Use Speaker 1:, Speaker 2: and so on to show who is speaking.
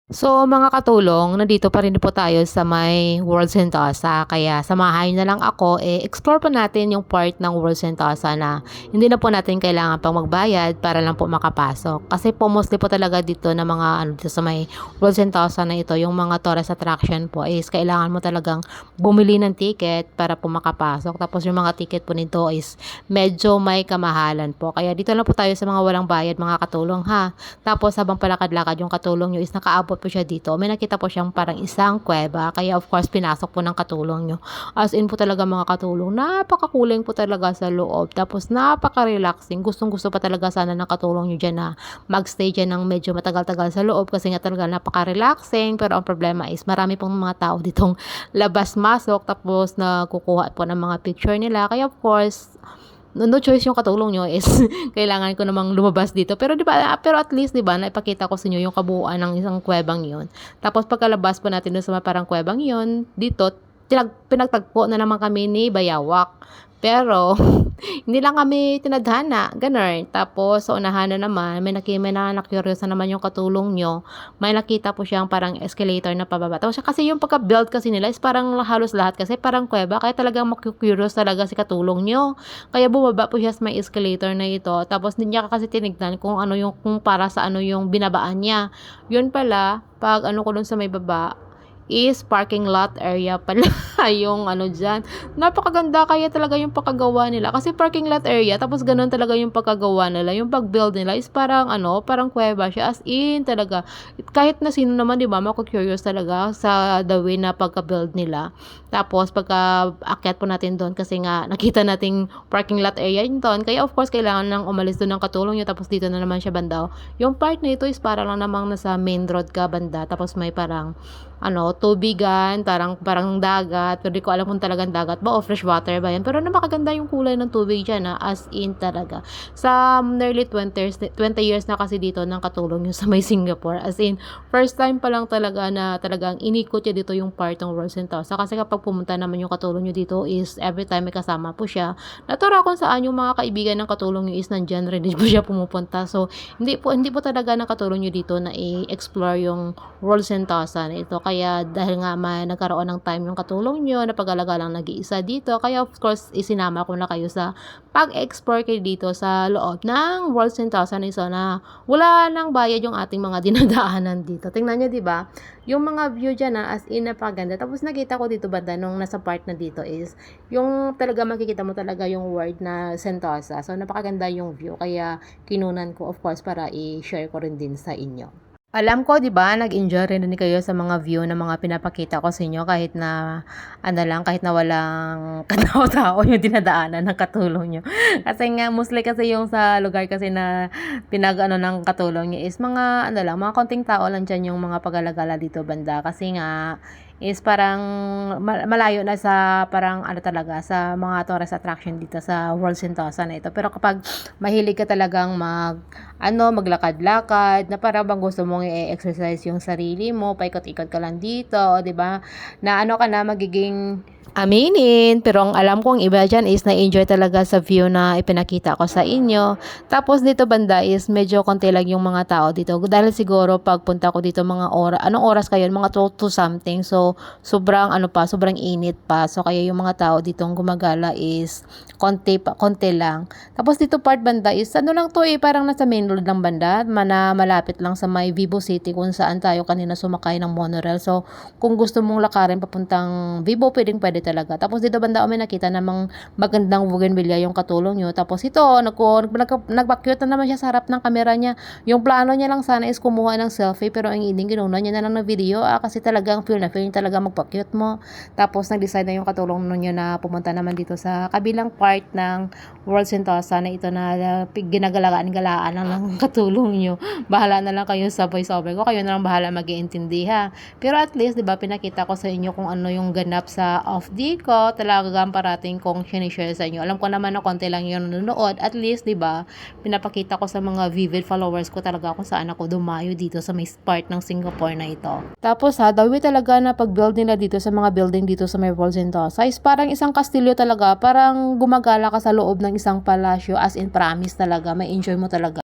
Speaker 1: So mga katulong, nandito pa rin po tayo sa may World Sentosa. Kaya samahan niyo na lang ako, explore pa natin yung part ng World Sentosa na hindi na po natin kailangan pang magbayad para lang po makapasok. Kasi po mostly po talaga dito na mga dito sa may World Sentosa na ito, yung mga tourist attraction po is kailangan mo talagang bumili ng ticket para po makapasok. Tapos yung mga ticket po nito is medyo may kamahalan po. Kaya dito lang po tayo sa mga walang bayad mga katulong ha. Tapos habang palakad-lakad yung katulong nyo is nakaabot po siya dito. May nakita po siyang parang isang kuweba. Kaya of course pinasok po ng katulong nyo. As in po talaga mga katulong. Napakakuling po talaga sa loob. Tapos napaka-relaxing. Gustong-gusto pa talaga sana ng katulong nyo dyan na magstay dyan ng medyo matagal-tagal sa loob. Kasi nga talaga napaka-relaxing. Pero ang problema is marami pong mga tao ditong labas-masok. Tapos nakukuha po ng mga picture nila. Kaya of course no choice yung katulong nyo is kailangan ko namang lumabas dito. Pero 'di ba, pero at least 'di ba, naipakita ko sa inyo yung kabuuan ng isang kuwebang 'yon. Tapos pagkalabas po natin dun sa parang kuwebang 'yon, dito pinagtagpo na naman kami ni Bayawak. Pero hindi lang kami tinadhana, gano'n. Tapos sa unahan na naman, may na-curious na naman yung katulong nyo. May nakita po siyang parang escalator na pababa. Tapos kasi yung pagka-build kasi nila is parang halos lahat kasi parang kuweba. Kaya talagang maku-curious talaga si katulong nyo. Kaya bumaba po siya sa may escalator na ito. Tapos hindi niya kasi tinignan kung ano yung, kung para sa ano yung binabaan niya. Yun pala, pag ano ko dun sa may baba, is parking lot area pala yung ano dyan. Napakaganda kaya talaga yung pagkagawa nila. Kasi parking lot area, tapos ganun talaga yung pagkagawa nila. Yung pag-build nila is parang ano, parang kuweba siya. As in talaga. Kahit na sino naman, di ba, maku-curious talaga sa the way na pagka-build nila. Tapos pagka akyat po natin doon kasi nga nakita nating parking lot area yun doon. Kaya of course kailangan nang umalis doon ng katulong nyo. Tapos dito na naman siya banda. Yung part na ito is para lang namang nasa main road ka banda. Tapos may parang ano, tubigan, parang dagat. Pero di ko alam kung talagang dagat ba o fresh water ba yan. Pero napakaganda yung kulay ng tubig dyan, as in talaga. Sa nearly 20 years na kasi dito ng katulong yung sa may Singapore. As in, first time pa lang talaga na talagang inikot niya dito yung part ng World Sentosa. Kasi kapag pumunta naman yung katulong nyo dito is every time may kasama po siya. Natura kung saan yung mga kaibigan ng katulong nyo is nandyan rin po siya pumupunta. So, hindi po talaga ng katulong nyo dito na i-explore yung World Sentosa na ito. Kaya dahil nga may nagkaroon ng time yung katulong nyo na pag-alaga lang nag-iisa dito, kaya of course isinama ko na kayo sa pag-explore kayo dito sa loob ng World Sentosa na iso na wala nang bayad yung ating mga dinadaanan dito. Tingnan nyo, di ba? Yung mga view dyan na as in napaganda. Tapos nakita ko dito banda nung nasa part na dito is yung talaga makikita mo talaga yung word na Sentosa. So napakaganda yung view. Kaya kinunan ko of course para i-share ko rin din sa inyo. Alam ko, 'di ba, nag-enjoy rin kayo sa mga view na mga pinapakita ko sa inyo kahit na ano lang, kahit na walang katao-tao yung dinadaanan ng katulong nyo. Kasi nga mostly kasi yung sa lugar kasi na pinag-ano ng katulong nyo is mga ano lang, mga konting tao lang diyan yung mga pag-alagala dito banda kasi nga is parang malayo na sa parang ano talaga sa mga tourist attraction dito sa World Sentosa na ito. Pero kapag mahilig ka talagang maglakad-lakad, na parang bang gusto mong i-exercise yung sarili mo, paikot-ikot ka lang dito, 'di ba? Na ano ka na magiging aminin, pero ang alam kong iba dyan is na-enjoy talaga sa view na ipinakita ko sa inyo. Tapos dito banda is medyo konti lang yung mga tao dito. Dahil siguro pagpunta ko dito mga oras, anong oras kayo? Mga 2 to something. So, sobrang sobrang init pa. So, kaya yung mga tao dito gumagala is konti lang. Tapos dito part banda is ano lang to parang nasa main road lang banda. Malapit lang sa may Vivo City kung saan tayo kanina sumakay ng monorail. So, kung gusto mong lakarin papuntang Vivo, pwede talaga. Tapos dito banda may nakita namang magandang bougainvillea yung katulong nyo. Tapos ito, nag-cute na naman siya sa harap ng kamera niya. Yung plano niya lang sana is kumuha ng selfie pero ang hindi ginuna niya na lang ng video kasi talagang feel niya talaga magpa-cute mo. Tapos nag-decide na yung katulong niya na pumunta naman dito sa kabilang part ng World Sentosa na ito na ginagalaan-galaan lang ng katulong nyo. Bahala na lang kayo sa voice-over ko. Kayo na lang bahala mag-iintindi ha. Pero at least, di ba, pinakita ko sa inyo kung ano yung ganap sa off di ko talagang parating kong sinishare sa inyo. Alam ko naman na konti lang yung nanonood. At least, di ba, pinapakita ko sa mga vivid followers ko talaga kung saan ako dumayo dito sa may part ng Singapore na ito. Tapos dawi talaga na pag-build nila dito sa mga building dito sa may World Sentosa is parang isang kastilyo talaga. Parang gumagala ka sa loob ng isang palasyo as in promise talaga. May enjoy mo talaga.